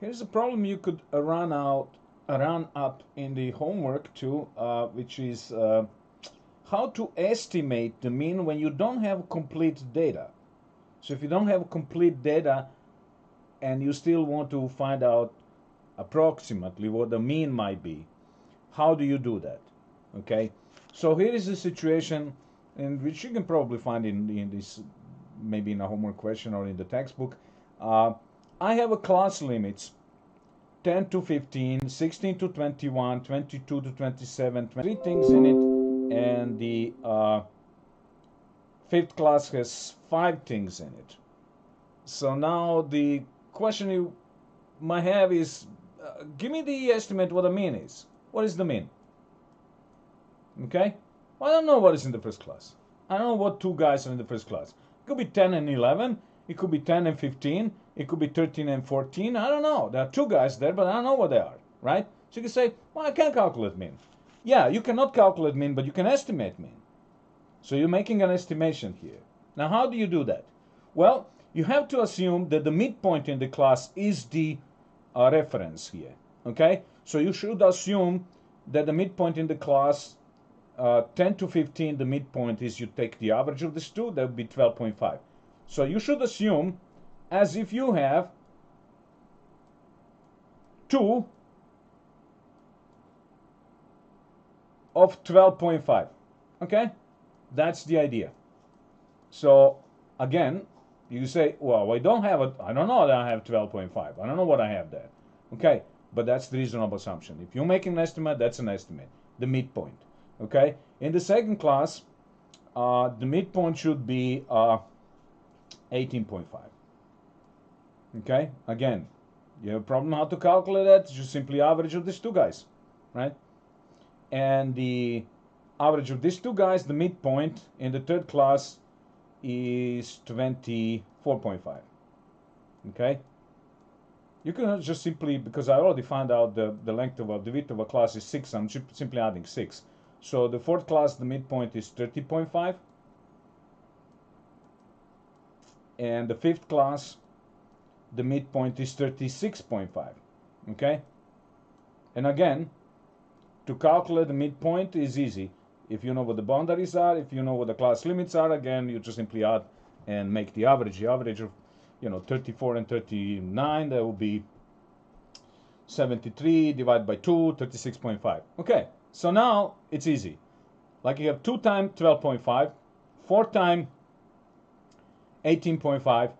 Here's a problem you could run up in the homework too, which is how to estimate the mean when you don't have complete data. So if you don't have complete data and you still want to find out approximately what the mean might be, how do you do that? Okay, so here is a situation in which you can probably find in this, maybe in a homework question or in the textbook. I have a class limits 10 to 15, 16 to 21, 22 to 27, 23 things in it, and the fifth class has 5 things in it. So now the question you might have is, give me the estimate what the mean is. What is the mean? Okay? Well, I don't know what is in the first class. I don't know what 2 guys are in the first class. It could be 10 and 11. It could be 10 and 15. It could be 13 and 14. I don't know. There are 2 guys there, but I don't know what they are, right? So you can say, well, I can't calculate mean. Yeah, you cannot calculate mean, but you can estimate mean. So you're making an estimation here. Now, how do you do that? Well, you have to assume that the midpoint in the class is the reference here, okay? So you should assume that the midpoint in the class 10 to 15, the midpoint is you take the average of these two, that would be 12.5. So you should assume as if you have 2 of 12.5. Okay? That's the idea. So again, you say, well, I don't know that I have 12.5. I don't know what I have there. Okay, but that's the reasonable assumption. If you're making an estimate, that's an estimate, the midpoint. Okay, in the second class, the midpoint should be 18.5. Okay, again, you have a problem how to calculate that, just simply average of these 2 guys, right? And the average of these 2 guys, the midpoint in the third class is 24.5. Okay, you can just simply, because I already found out the length of the width of a class is 6, I'm simply adding 6. So the fourth class, the midpoint is 30.5, and the fifth class, the midpoint is 36.5. Okay, and again, to calculate the midpoint is easy. If you know what the boundaries are, if you know what the class limits are, again, you just simply add and make the average. The average of, 34 and 39, that will be 73 divided by 2, 36.5. Okay, so now it's easy. Like you have 2 times 12.5, 4 times 18.5,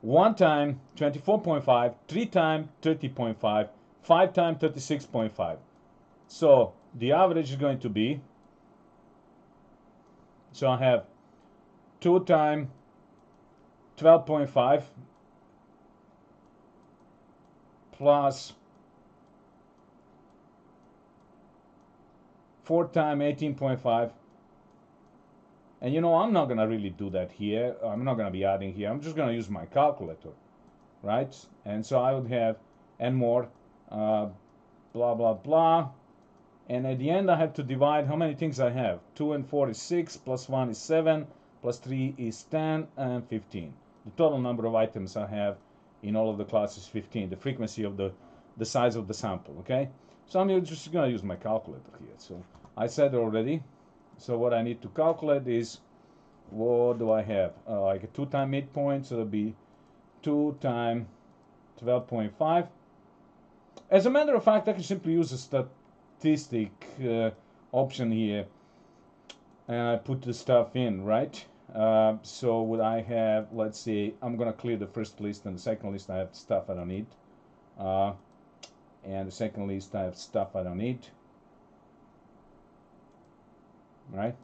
1 time 24.5, 3 times 30.5, 5 times 36.5. So the average is going to be, so I have 2 times 12.5 plus 4 times 18.5. And I'm not going to really do that here. I'm not going to be adding here. I'm just going to use my calculator, right? And so I would have n more, blah, blah, blah. And at the end, I have to divide how many things I have. 2 and 4 is 6, plus 1 is 7, plus 3 is 10, and 15. The total number of items I have in all of the classes is 15. The frequency of the size of the sample, okay? So I'm just going to use my calculator here. So I said already. So what I need to calculate is, what do I have? Like a 2 times midpoint, so it'll be 2 times 12.5. As a matter of fact, I can simply use a statistic option here, and I put the stuff in, right? So what I have, let's see, I'm gonna clear the first list, and the second list I have stuff I don't need, and the second list I have stuff I don't need, right?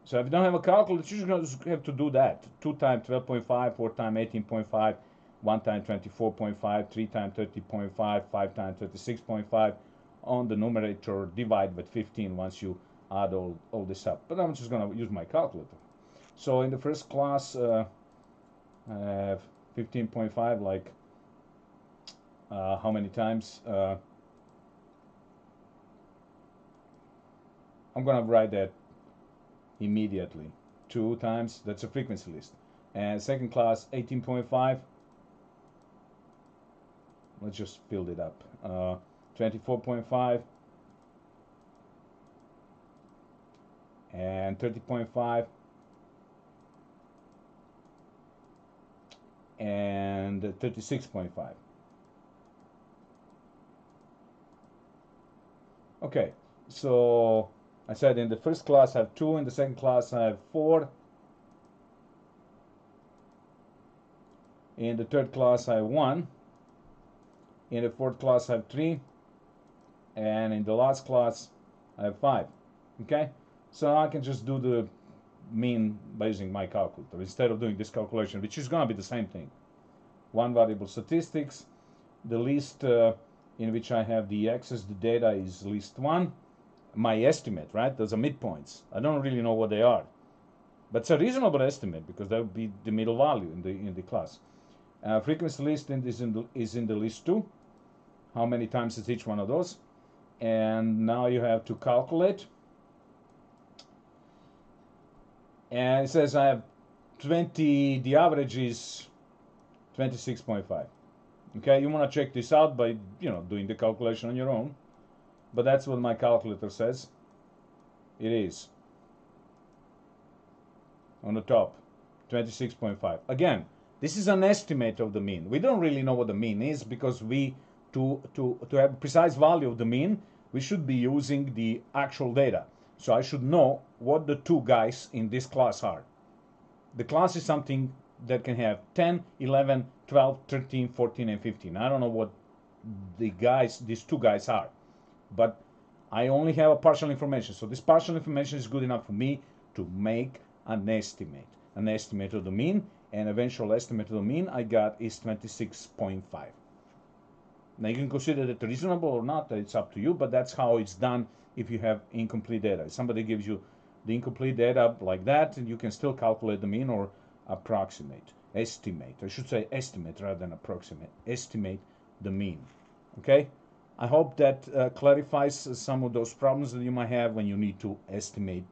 So if you don't have a calculator, you're just have to do that. 2 times 12.5, 4 times 18.5, 1 times 24.5, 3 times 30.5, 5 times 36.5 on the numerator, divide by 15 once you add all this up. But I'm just going to use my calculator. So in the first class, I have 15.5, like how many times? I'm going to write that immediately. 2 times, that's a frequency list. And second class, 18.5, let's just fill it up. 24.5 and 30.5 and 36.5. Okay, so I said in the first class I have 2, in the second class I have 4, in the third class I have 1, in the fourth class I have 3, and in the last class I have 5. Okay, so I can just do the mean by using my calculator instead of doing this calculation, which is going to be the same thing. One variable statistics, the list in which I have the access the data is list 1. My estimate, right? Those are midpoints. I don't really know what they are, but it's a reasonable estimate because that would be the middle value in the class. Frequency list is in the list 2. How many times is each one of those? And now you have to calculate. And it says I have 20. The average is 26.5. Okay, you want to check this out by doing the calculation on your own, but that's what my calculator says. It is on the top, 26.5. Again, this is an estimate of the mean. We don't really know what the mean is because to have a precise value of the mean, we should be using the actual data. So I should know what the 2 guys in this class are. The class is something that can have 10, 11, 12, 13, 14, and 15. I don't know what these 2 guys are, but I only have a partial information. So this partial information is good enough for me to make an estimate of the mean, and eventual estimate of the mean I got is 26.5. Now you can consider that reasonable or not, it's up to you, but that's how it's done if you have incomplete data. If somebody gives you the incomplete data like that, and you can still calculate the mean or estimate. I should say estimate rather than approximate. Estimate the mean. Okay? I hope that clarifies some of those problems that you might have when you need to estimate